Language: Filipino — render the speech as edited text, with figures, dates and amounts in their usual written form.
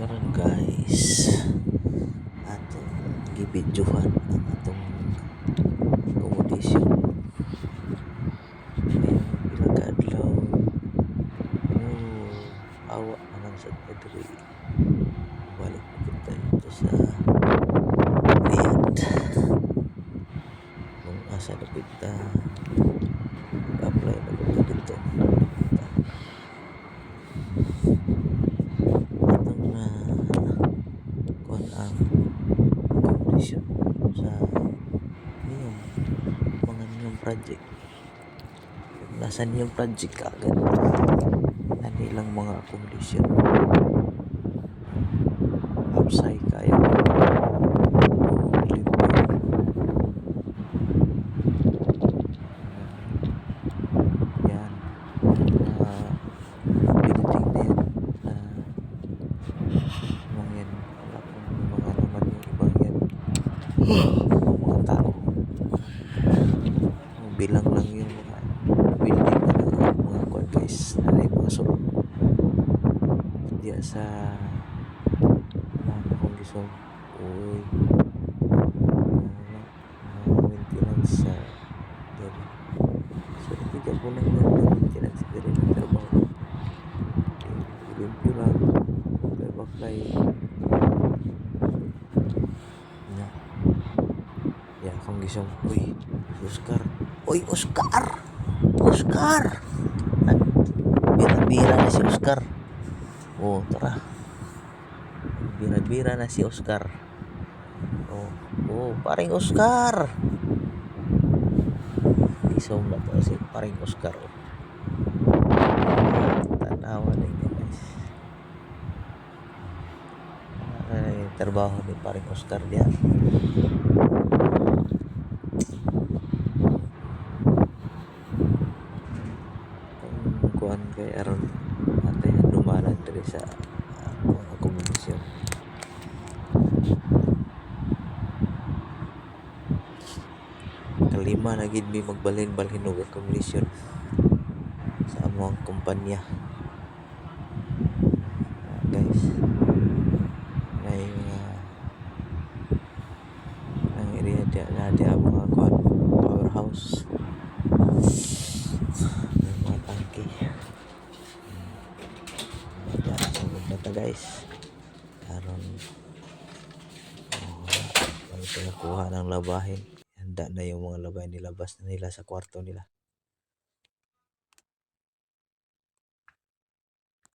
Karon guys, atong gibidyohan ang atong accommodation. Ngayon pila ka adlaw. Awa naman sa diri. Balik na kita dito sa Riyadh. Kung asa na kita apply na kita dito. Kuan ang accommodation sa niyong mga niyong project. Nasa niyong project agad ano lang mga accommodation upside kayo yan building na yan mga yan wala kung mga naman yung ibang yan mga tao bilang lang yung mga building na mga kwan guys na mga sulok diya sa mga kondisyon maintenance sa dali so ito dyan po lang yung maintenance dali ng trabaho limpyo lang baklay na yan kondisyon Oscar bira-bira na si Oscar tara bira-bira na si Oscar paring Oscar isom na to si paring Oscar tanawa na niya guys trabaho ni paring Oscar diyan kuan kay aron atay dumanan diri sa accommodation kalima na gid mi magbalhin-balhin og accommodation sa among kumpanya guys may ang area di mga kuan powerhouse mga tangke ito guys aron pinakuha ng labahin handa na yung mga labahin nilabas na nila sa kwarto nila